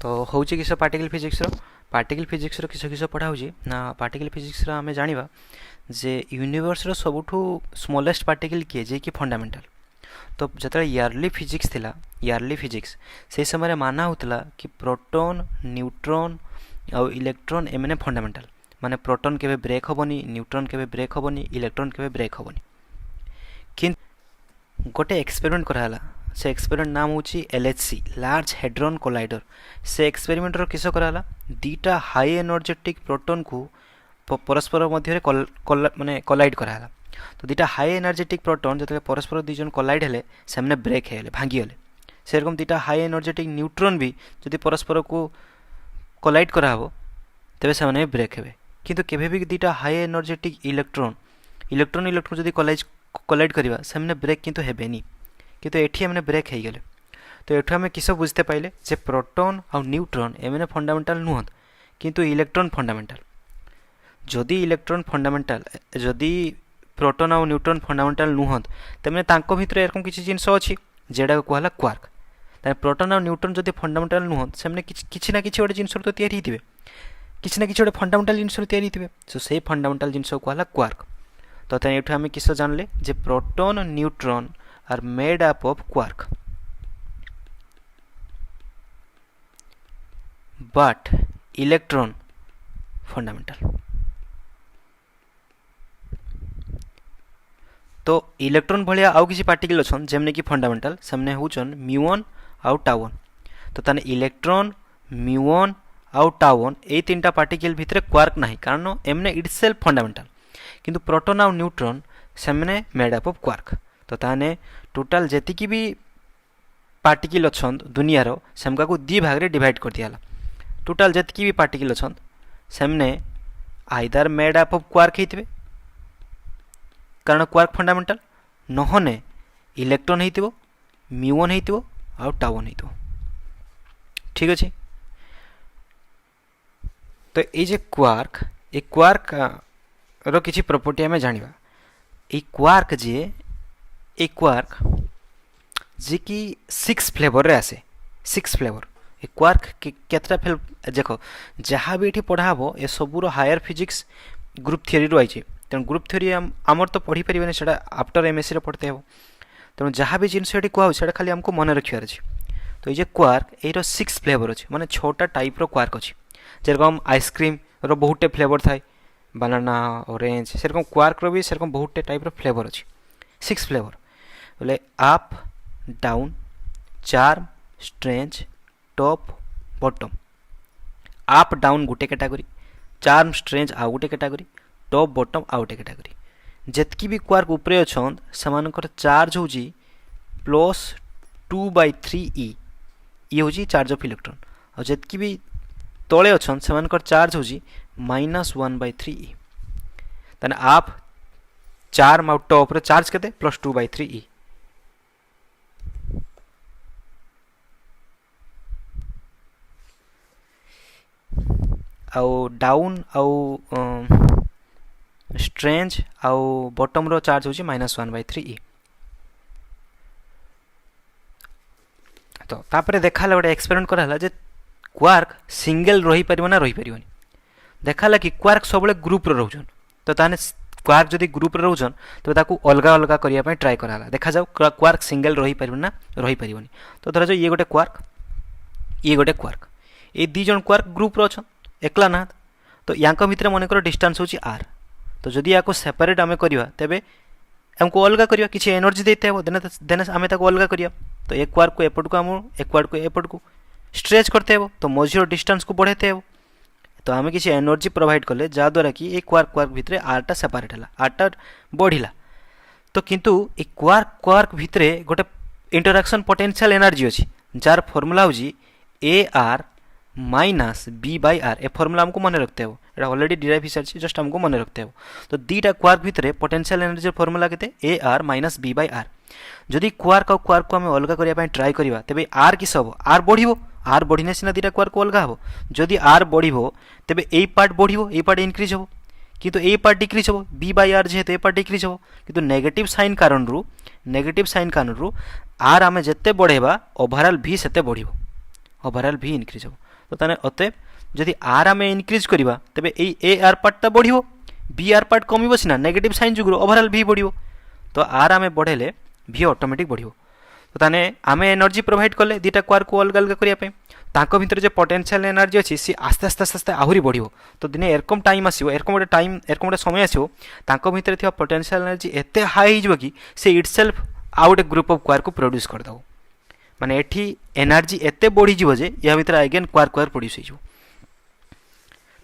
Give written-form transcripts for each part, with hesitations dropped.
तो हूँ किस पार्टिकल फिजिक्स किस पढ़ा हो ना पार्टिकल फिजिक्स आम जाना जे यूनिवर्स सबुठू स्मॉलेस्ट पार्टिकल किए जे कि फंडामेंटल। तो जो इयरली फिजिक्स थिला इयरली फिजिक्स से समय माना होता कि प्रोटॉन न्यूट्रॉन और इलेक्ट्रॉन एम फंडामेंटल माने प्रोटॉन के ब्रेक हेनी न्यूट्रॉन के ब्रेक हेनी इलेक्ट्रॉन के ब्रेक हेनी कि गोटे एक्सपेरिमेंट कराला से एक्सपेरिमेंट नाम हूँ LHC लार्ज हेड्रॉन कोलाइडर। से एक्सपेरिमेंटर किस कराला दीटा हाई एनर्जेटिक प्रोटॉन को परस्पर मध्य माने कोलाइड कराला। तो दीटा हाई एनर्जेटिक प्रोटॉन जो परस्पर दुईजन कोलाइड हेले से ब्रेक होले भांगीगले। से रकम दीटा हाई एनर्जेटिक न्यूट्रॉन भी जो परस्पर को कोलाइड कराहब तेरे से ब्रेक हे। किंतु केबे भी दीटा high energetic electron electron electron जो कोलाइड करवा से ब्रेक किंतु हेबेनी किंतु एठी हमने ब्रेक हो गले। तो एठू आम किस बुझते पाइले जे प्रोटॉन और न्यूट्रॉन एमने फंडामेंटल नुहत किंतु इलेक्ट्रॉन फंडामेंटल। जदि इलेक्ट्रॉन फंडामेंटल जदि प्रोटॉन और न्यूट्रॉन फंडामेंटल नुहत तेमने तांको भितर एरकम किसी जिनस अच्छी जेडा कहला क्वार्क। प्रोटॉन और न्यूट्रॉन जदि फंडामेंटल नुहत से किसी ना किसी गोटे जिनस तो तैयारी होते किसी ना किसी गोटे फंडामेंटल जिनस तैयारी होते सो से फंडामेंटल जिनस कहला क्वार्क। तो ये आम किस जानले जे proton neutron are made up of quark but electron fundamental। तो इलेक्ट्रॉन भाया आउ किसी पार्टिकल अच्छा जेमने कि फंडामेंटल से होचन म्यून आउ टाउन। तो ताने इलेक्ट्रॉन म्यून आउ टाउन ये तीनटा पार्टिकल भितर क्वार्क ना कारण एमने इटसेल्फ फंडामेंटल किंतु प्रोटॉन आउ न्यूट्रॉन से मेड अप ऑफ क्वार्क। तो ताने टोटाल जेतिकी भी पार्टिकल अच्छा दुनियार सेमका को दी भाग रे डिवाइड कर दिया। टोटाल जेतिकी भी पार्टिकल अच्छा सेमने either made up of quark होते कारण क्वार्क फंडामेंटल नहने इलेक्ट्रॉन होइतिबो म्यून होइतिबो आ टाउन होइतिबो। ठीक अच्छे। तो ये क्वार्क रो किसी प्रॉपर्टी आम जानिबा। ए क्वार्क ए क्वार्क जी कि 6 फ्लेवर रे आसे 6 फ्लेवर। ए क्वार्क केतटा फ्लेवर देखो जहाँ भी ये पढ़ाब ए सबूर हायर फिजिक्स ग्रुप थ्योरी रू आई। तेणु ग्रुप थ्योरी आमर तो पढ़ी पारे से आफ्टर MSc रे पढ़ते हो। तेणु जहाँ भी जिनस ये कह खाली आमको मन रखार अच्छे। तो ये क्वार्क ये 6 फ्लेवर अच्छे माने 6टा टाइप रो क्वार्क अच्छे। जेरकम आइसक्रीम रो बहुटे फ्लेवर थाए बनाना ऑरेंज से रकम क्वार्क रो भी से रकम बहुटे टाइप रो फ्लेवर अच्छे 6 फ्लेवर बोले up down charm strange top bottom. Up down गोटे कैटेगरी चार्म स्ट्रेंज आउ गोटे कैटेगरी टॉप बॉटम आउ गोटे कैटेगरी। जेतकी भी क्वार्क उपरे अछन समानकर चार्ज होजी +2/3e ये होजी चार्ज ऑफ इलेक्ट्रॉन और जेतकी भी तले अछन समानकर चार्ज होजी -1/3e। ताने आप चार्म आउ टॉप रे चार्ज केते +2/3e। आउ डाउन आउ स्ट्रेंज आउ बॉटम रो चार्ज होची -1/3e। तो तापरे देखाला गोटे एक्सपेरिमेंट कराला जे क्वार्क सिंगल रही परिबो ना रही परिबोनी। देखाला कि क्वार्क सबले ग्रुप रो रहउछन। तो ताने क्वार्क जदि ग्रुप रे रहउछन तो ताकू अलगा अलगा करिया पय ट्राई कराला। देखा जाऊ क्वार्क सिंगल रही परिबो ना रही परिबोनी। तो धरा जो ये गोटे क्वार्क ये दी जन क्वार्क ग्रुप रो अछन एकला ना। तो यांक भितर मन कर डिस्टेंस होची r। तो जदि याको सेपरेट आमे करिवा तेबे हमको अलगा करिवा किछि एनर्जी देते हो देने आमे ताको अलगा करिया। तो एक क्वार्क को एपट को हम एक क्वार्क को एपट को स्ट्रेच करते हो तो मझिर डिस्टेंस को बढ़ाते हो। तो आम किसी एनर्जी प्रोवाइड कले जहाँद्वारा कि एक क्वार्क भितर आरटा सेपरेट है आरटा बढ़ला। तो किंतु ए क्वार्क भितर गोटे इंटरैक्शन पोटेंशियल एनर्जी अच्छी जार फॉर्मूला हूँ AR - B/R। ए फॉर्मूला हमको मन रखते हो एटा ऑलरेडी डिराइव हो सारी जस्ट हमको मन रखते हो। तो दीटा क्वार्क भितर पोटेंशियल एनर्जी फॉर्मूला केते AR - B/R। जदि क्वार्क और क्वार्क को आम अलग करने ट्राई करवा तेबे आर किस हम आर बढ़ो आर बढ़ने सीना दीटा क्वार्क को अलग हम। जदि आर बढ़ो तेबे ए पार्ट बढ़ो ए पार्ट इनक्रीज हो किंतु ए पार्ट डिक्रीज हो B/R जेहेतु ए पार्ट डिक्रीज हो किंतु नेगेटिव साइन कारण रु आर आम जिते बढ़ेबा ओवरऑल भी सेते बढ़ो ओवरऑल भी इनक्रीज हो। तो ताने अतएव जदि आर आम इनक्रिज करवा तेरे ए आर पार्टा बढ़ बी आर पार्ट कम सीना नेगेटिव साइन जुगुर ओभरऑल भी बढ़ तो आर आम बढ़ेले भी ऑटोमेटिक बढ़ तो ताने आम एनर्जी प्रोवाइड कले दुटा क्वार्क को अलग अलग करने ताको भितर जो पोटेंशियल एनर्जी अच्छी सी आस्ते आस्ते आस्ते आस्ते आहरी बढ़ तो दिने एरकम टाइम आसो एरकम गोटे टाइम एरकम गोटे समय आसो ताको भितर थिबा पोटेंशियल एनर्जी एते हाई हो कि से इटसेल्फ आउ गोटे ग्रुप ऑफ क्वार्क को प्रोड्यूस करदो माने एठी एनर्जी एते बढ़ी जीवो जे या भितर अगेन क्वार्क क्वार्क प्रोड्यूस हो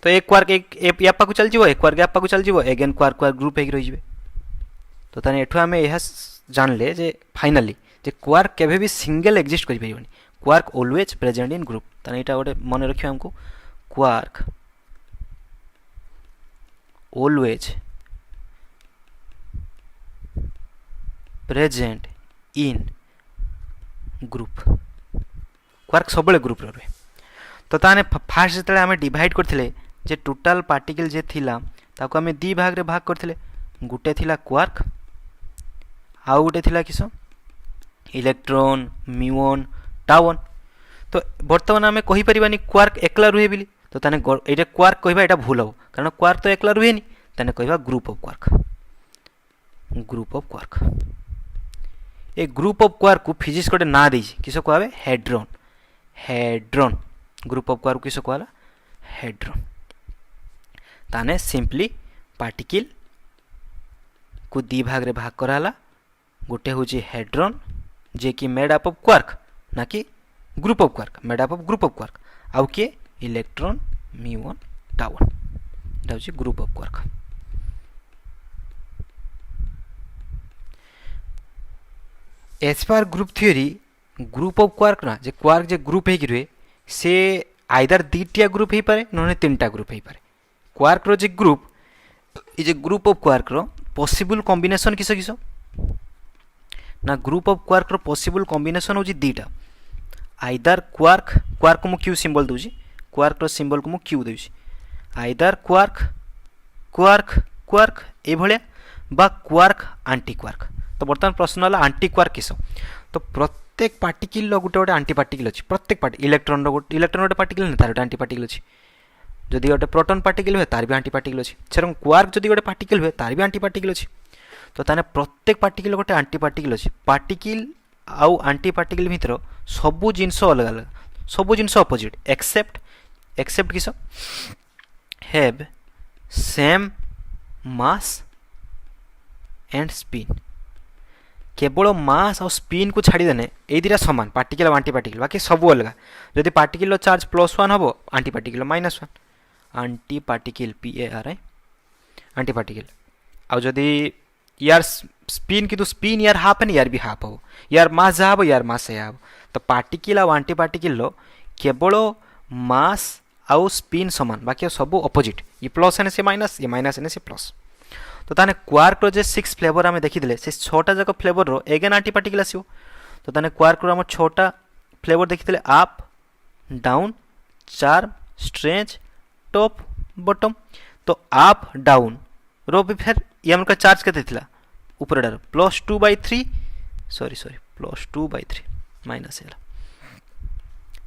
तो एक क्वार्क एक या पाकु चल जीवो एक क्वार्क या पाकु चल जीवो अगेन क्वार्क क्वार्क ग्रुप हेक रही जिवे तो ताने एठु आमे यह जानले जे फाइनली जे क्वार्क केबे भी सिंगल एग्जिस्ट करि परिबनी quark always present in group ताने एटा गोटे मन रखियो हमको quark always present in group quark सबले ग्रुप रहे तो ताने फास्ट जतले आमे डिवाइड करथिले जे टोटल पार्टिकल जे थिला ताको आमे दी भाग रे भाग करथिले गुटे थिला क्वार्क आउ गुटे थिला किसो इलेक्ट्रॉन म्यूऑन टाउन तो बर्तमान आमे कहि परिबानी क्वार्क एकला रुहे बिली तो ताने एटा क्वार्क कहबा एटा भूल हो कारण क्वार्क तो एकला रुहेनी ताने कहबा group of quark A group of quark को फिजिक्स कोटे ना देछि किसो कहबे हेड्रॉन ग्रुप ऑफ क्वार्क किसो कहला हेड्रॉन ताने सिंपली पार्टिकल को दी भाग रे भाग कराला गोटे होची हेड्रॉन जे कि मेड अप ऑफ क्वार्क ना कि group of quark made up of group of quark आउ के इलेक्ट्रॉन म्यूऑन टाउन एटा होची ग्रुप ऑफ क्वार्क एज पर group theory group of quark ना जे क्वार्क जे ग्रुप हे कि रहे से आइदर दीटिया ग्रुप हे पारे नने तीनटा ग्रुप हे पारे क्वार्क रो जे ग्रुप ए जे ग्रुप ऑफ क्वार्क रो पॉसिबल कॉम्बिनेशन किसो किसो ना ग्रुप ऑफ क्वार्क रो पॉसिबल कॉम्बिनेशन होची दीटा आइदर क्वार्क को मु क्यू सिंबल दोची क्वार्क रो सिंबल को मु क्यू दोची आइदर क्वार्क ए भलिया बा क्वार्क एंटी क्वार्क तो बर्तमान प्रश्न वाला एंटी क्वार्क किसो तो प्रत्येक पार्टिकल रो गोटे गोटे एंटी पार्टिकल अछि प्रत्येक पार्टिकल इलेक्ट्रॉन गोटे पार्टिकल न तार गोटे एंटी पार्टिकल अछि जदि गोटे प्रोटॉन पार्टिकल हुए तार भी एंटी पार्टिकल अछि सेरम क्वार्क जदि गोटे पार्टिकल हुए तार भी एंटी पार्टिकल अछि तो ताने प्रत्येक पार्टिकल गोटे एंटी पार्टिकल अछि पार्टिकल आउ एंटी पार्टिकल भितर सबु जिंस अलग अलग सबु जिंस अपोजिट एक्सेप्ट किसो have same mass and spin केवल मास और स्पिन को छाड़ी देने ए दुटा समान पार्टिकल और एंटी पार्टिकल बाकी सब अलग जदि पार्टिकल चार्ज +1 हम anti particle -1 anti particle PARI anti particle आउ जदि यार स्पिन किंतु स्पिन यार हाफ है यार भी हाफ हो यार मास जा हो यार मास या तो पार्टिकल और एंटी पार्टिकल केवल मास आउ स्पिन समान बाकी सब अपोजिट ये प्लस एने से माइनस ये माइनस एने से प्लस तो ताने क्वार्क रो जे 6 फ्लेवर आमे देखिदिले से 6टा जाक फ्लेवर रो एगेन एंटी पार्टिकल आसीओ तो ताने क्वार्क रो हम 6टा फ्लेवर देखिदिले up down charm strange top bottom तो अप डाउन रो भी फिर ये हमका चार्ज केते थिला ऊपरडार +2/3 सॉरी +2/3 माइनस एला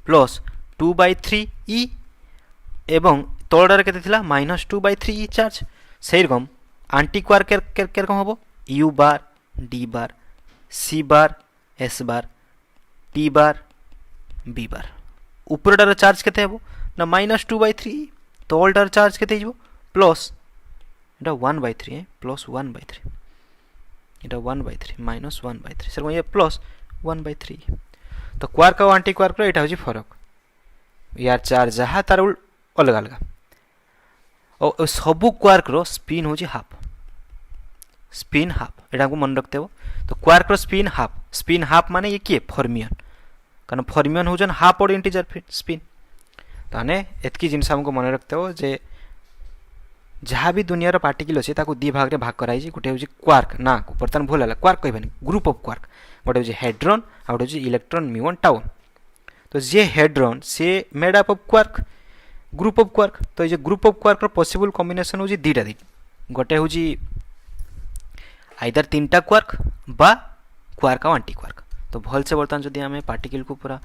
+2/3 ई एवं तळडार केते थिला -2/3 ई चार्ज सेही रकम एंटी क्वार्क केर कम हबो U बार D बार C बार S बार T बार B बार ऊपरडार चार्ज केते हबो ना -2/3 तळडार चार्ज केते हिबो प्लस एटा 1/3 है +1/3 एटा 1/3 -1/3 सर ये +1/3 तो क्वार्क और एंटी क्वार्क रो एटा होची फरक यार चार्ज जहा तार अलग अलग और सबु क्वार्क रो स्पिन होची हाफ एटा को मन रखते हो तो क्वार्क रो स्पिन हाफ माने ये किए फॉर्मियन कारण फॉर्मियन होजन हाफ और इंटीजर स्पिन ताने एतकी जिंस हमको मन रखते हो जे जहाँ भी दुनिया रो पार्टिकल अछि ताको दी भाग रे भाग कराई छी गुटे होची क्वार्क ना बर्तन भूल हला क्वार्क कहबनी ग्रुप ऑफ क्वार्क गुटे होची हेड्रॉन आ गुटे होची इलेक्ट्रॉन म्यूऑन टाउन तो जे हेड्रॉन से made up of quark group of quark तो ये ग्रुप ऑफ क्वार्क रो पॉसिबल कॉम्बिनेशन होची दीटा गोटे होची आइदर तीनटा क्वार्क बा क्वार्क और एंटी क्वार्क तो भल से बर्तन जदि आमे पार्टिकल को पूरा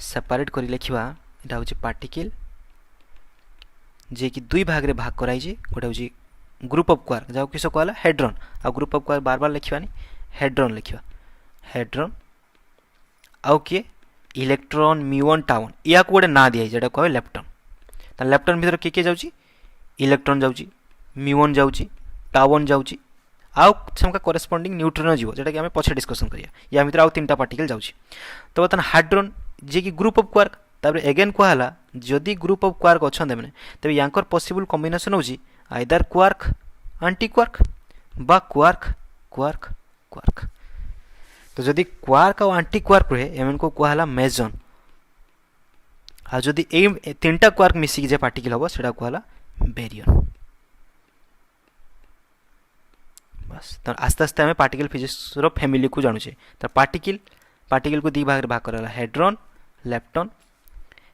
सेपरेट करी लेखिबा एटा होची पार्टिकल जे कि दुई भाग रे भाग कराई जे गोटे होची ग्रुप ऑफ क्वार्क जाओ किस कहला हेड्रॉन आ ग्रुप ऑफ क्वार्क बार बार लिखवानी हेड्रॉन लिखवा हेड्रॉन आउ किए इलेक्ट्रॉन म्यूऑन टाउन या को गोटे ना दिया जेटा कहे लेप्टन ता लेप्टन भीतर के जाउची इलेक्ट्रॉन जाउची म्यूऑन जाउची टाउन जाउची आउ समका करेस्पोंडिंग न्यूट्रिनो जीवो जेटा कि हमें पछे डिस्कशन करिया या भीतर आउ तीनटा पार्टिकल जाउची तो बतन हाड्रोन जे कि ग्रुप ऑफ क्वार्क तापर अगेन कहला जदि ग्रुप ऑफ क्वार्क अछन देबने तबे यांकर पॉसिबल कॉम्बिनेशन होची आइदर क्वार्क एंटी क्वार्क बा क्वार्क क्वार्क क्वार्क तो जदि क्वार्क और एंटी क्वार्क रहे एमन को कहला मेजन आ जदि ए तीनटा क्वार्क मिसी जे पार्टिकल होबो सेटा कहला बेरियन बस तो आस्ते आस्ते हमें पार्टिकल फिजिक्स रो फैमिली को जानू छे तो पार्टिकल को दी भाग रे भाग कराला हेड्रॉन लेप्टन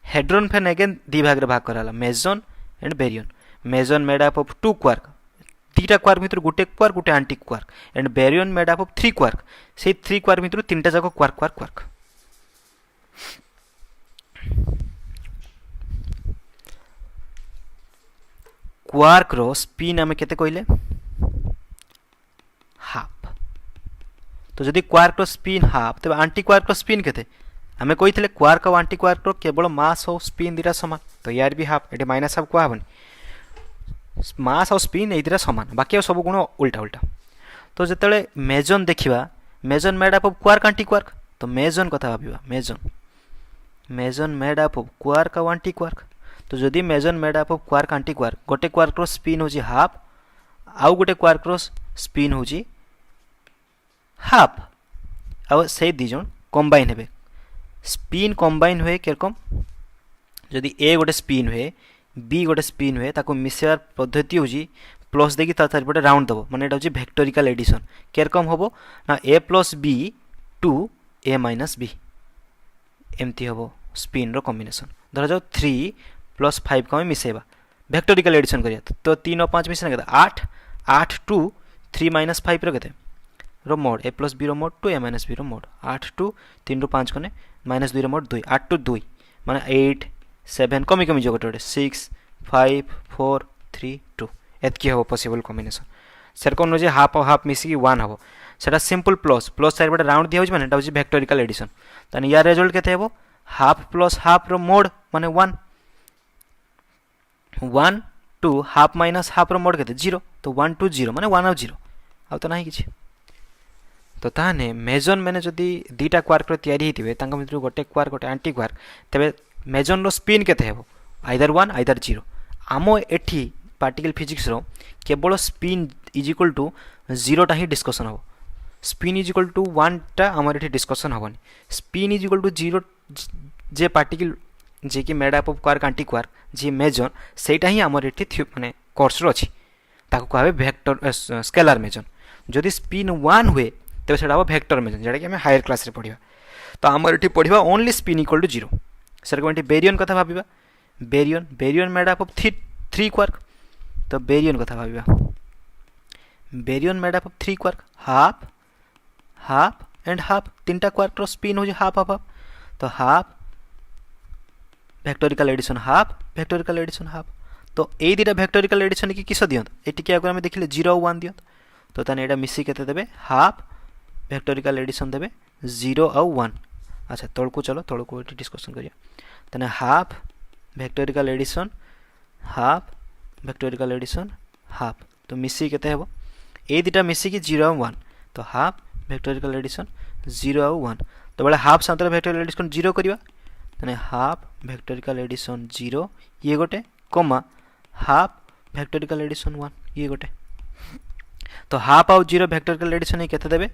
हेड्रॉन फेन अगेन दी भाग रे भाग कराला meson and baryon meson made up of two quark तीटा क्वार्क भीतर गुटे क्वार्क गुटे anti quark and baryon made up of three quark से थ्री क्वार्क भीतर तीनटा जाको क्वार्क क्वार्क क्वार्क क्वार्क रो स्पिन हमें केते कहले हाफ तो जदि क्वार्क रो स्पिन हाफ तबे एंटी क्वार्क रो स्पिन केते हमें कही क्वार्क और एंटी क्वार्क रो केवल मास और स्पिन दीटा समान तो यार भी हाफ एटी माइनस हाफ क्या हबनी मास और स्पिन ए दीटा समान बाकी सब गुण उल्टा उल्टा तो जिते मेजन देखा meson made up of quark anti quark तो मेजन कथा भाविबा meson made up of quark और एंटी क्वार्क तो जदि meson made up of quark anti quark गोटे क्वार्क रो स्पिन होची हाफ आउ गोटे क्वार्क रो स्पिन होची हाफ आ से दी जन कंबाइन हेबे स्पिन कंबाइन हुए केरकम जदि ए गोटे स्पिन हुए बी गोटे स्पिन हुए ताको मिसेवार पद्धति होची प्लस देकी ता चारिपटे राउंड दबो माने एटा होची वेक्टोरिकल एडिशन केरकम होबो ना A plus B to A minus B एमती होबो स्पिन रो कॉम्बिनेशन धरा जाओ 3 प्लस 5 को मिसेबा वेक्टोरिकल एडिशन करिया तो 3 और 5 मिसेना केते 8 8 2 3 माइनस 5 रो केते रो मोड ए प्लस बी रो मोड 2 ए माइनस बी रो मोड 8 2 3 रो 5 कोने माइनस 2 रो मोड 2 8 2 2 माने 8 7 कमी कमी जो गोटे 6 5 4 3 2 एतकी हो पॉसिबल कॉम्बिनेशन सेरकम जे हाफ और हाफ मिसी 1 हो सेटा सिंपल प्लस प्लस चार बटे राउंड दिया होची माने एटा होची वेक्टोरिकल एडिशन तने या रिजल्ट केते हेबो half plus half rho mode माने 1 1 2 half minus half rho mode केते 0 तो 1 2 0 माने 1 और 0 आ तो नाही किछि तो ताने मेजन मैंने जदि दीटा क्वार्क रो तयारी हितिबे तांका मित्र गोटे क्वार्क गोटे एंटी क्वार्क तबे मेजन रो स्पिन केते हेबो आइदर 1 आइदर 0 आमो एठी पार्टिकल फिजिक्स रो केवल स्पिन इज इक्वल टू 0 टा ही डिस्कशन हो स्पिन इज इक्वल टू 1 टा हमर एठी डिस्कशन होबनी स्पिन इज इक्वल टू 0 जे पार्टिकल जे कि made up of quark anti quark जे मेजन सेटा ही हमर एठी माने कोर्स रो अछि ताको कहबे वेक्टर स्केलर मेजन जदि स्पिन 1 हुए तबे सेटा हो वेक्टर मेजन जेटा कि हम हायर क्लास रे पढिबा तो हमर एठी पढिबा only spin equal to 0 sir को बेरियन कथा भाबिबा baryon made up of 3 quark तो बेरियन कथा भाबिबा baryon made up of 3 quark half half and half तीनटा क्वार्क रो स्पिन हो हाफ हाफ हाफ तो हाफ वेक्टोरिकल एडिशन हाफ तो ए दीटा वेक्टोरिकल एडिशन की किस दियंत एटी के अगर हम देखिले 0 और 1 दियंत तो ताने एटा मिसी केते देबे हाफ वेक्टोरिकल एडिशन देबे 0 और 1 अच्छा तळको चलो तळको एटी डिस्कशन करिया तने हाफ वेक्टोरिकल एडिशन हाफ तो मिसी केते हेबो ए दीटा मिसी की 0 और 1 तो हाफ वेक्टोरिकल एडिशन 0 और 1 तो बळे हाफ सातले वेक्टोरिकल एडिशन 0 करिवा तने हाफ वेक्टोरिकल एडिशन 0 ये गोटे कॉमा हाफ वेक्टोरिकल एडिशन 1 ये गोटे तो हाफ और 0 वेक्टोरिकल एडिशन केते देबे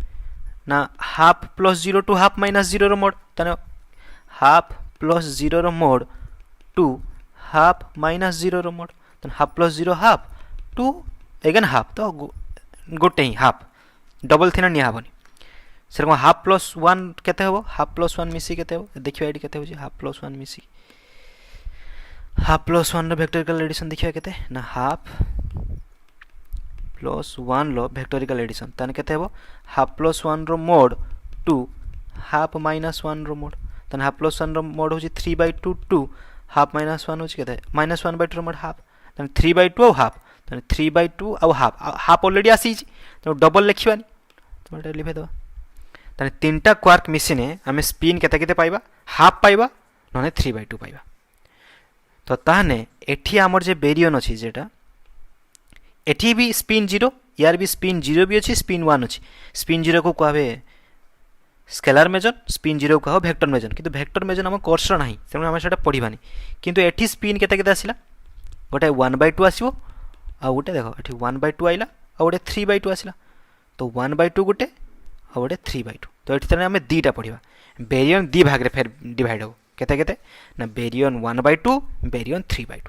ना half plus 0 to half minus 0 रो मोड तने हाफ प्लस 0 रो मोड टू हाफ माइनस 0 रो मोड तने half plus 0 half to again half तो गोटे ही हाफ डबल थिना निया हबनी सेरको हाफ प्लस 1 केते होबो हाफ प्लस 1 मिसी केते होबो देखियो एडी केते होजी हाफ प्लस 1 मिसी हाफ प्लस 1 रो वेक्टोरिकल एडिशन देखियो केते ना हाफ प्लस 1 लो वेक्टोरिकल एडिशन तने केते हेबो हाफ प्लस 1 रो मोड टू हाफ माइनस 1 रो मोड तने हाफ प्लस 1 रो मोड होजी 3/2 टू हाफ माइनस वन होची केते minus one by two mod half तने 3/2 आउ हाफ तने 3/2 आउ हाफ ऑलरेडी आसी तो डबल लिखिबानी तो एटा लिखे दबा तने तीनटा क्वार्क मिसिने आमे स्पिन केते केते पाइबा हाफ पाइबा नने 3/2 पाइबा तो ताहने एठी हमर जे बेरियन अछि जेटा एठी भी स्पिन 0 यार भी स्पिन 0 भी अछि स्पिन 1 अछि स्पिन 0 को कहबे स्केलर मेजर स्पिन 0 को वेक्टर मेजर किंतु वेक्टर मेजर हम कोर्स रो नाही तेनु हम सेटा पढिबानी किंतु एठी स्पिन केते केते आसिला गोटे 1/2 आसीबो आ गोटे देखो एठी 1/2 आइला आ गोटे 3/2 आसिला तो 1/2 गोटे आ गोटे 3/2 तो एठी तने हम दीटा पढिबा बेरियन दी भाग रे फेर डिवाइड हो केते केते ना बेरियन 1/2 बेरियन 3/2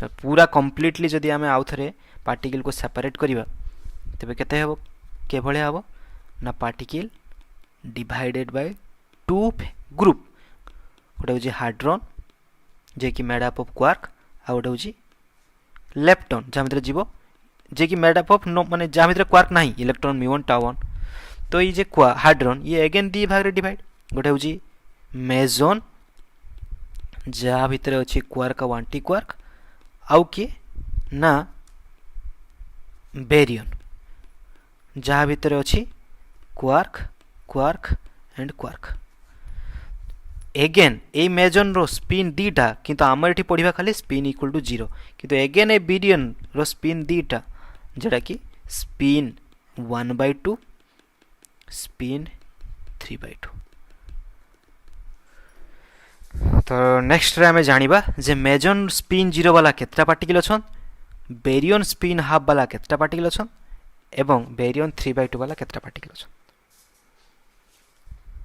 तो पूरा कंप्लीटली जदी हम आउ थरे पार्टिकल को सेपरेट करिबा तबे केते हेबो के भले हेबो ना particle divided by two group गोटे होची हाइड्रोन जे कि मेड अप ऑफ क्वार्क आ गोटे होची लेप्टन जा भितर जीवो जे कि मेड अप ऑफ नो माने जा भितर क्वार्क नाही इलेक्ट्रॉन म्यू 1 टाउ 1 तो ये जे हाइड्रोन ये अगेन दी भाग रे डिवाइड गोटे होची मेसोन जा भितर अछि क्वार्क आ एंटी क्वार्क आउ कि ना बेरियन जा भितर अछि quark quark and quark again ए मेजन रो स्पिन दीटा किंतु आमर एठी पढिबा खाली स्पिन इक्वल टू 0 किंतु एगेन ए बेरियन रो स्पिन दीटा जेटा कि स्पिन 1/2 स्पिन 3/2 तो नेक्स्ट रे हमें जानिबा जे मेजन स्पिन 0 वाला केतटा पार्टिकल अछन बेरियन स्पिन हाफ वाला केतटा पार्टिकल अछन एवं बेरियन 3/2 वाला केतटा पार्टिकल अछन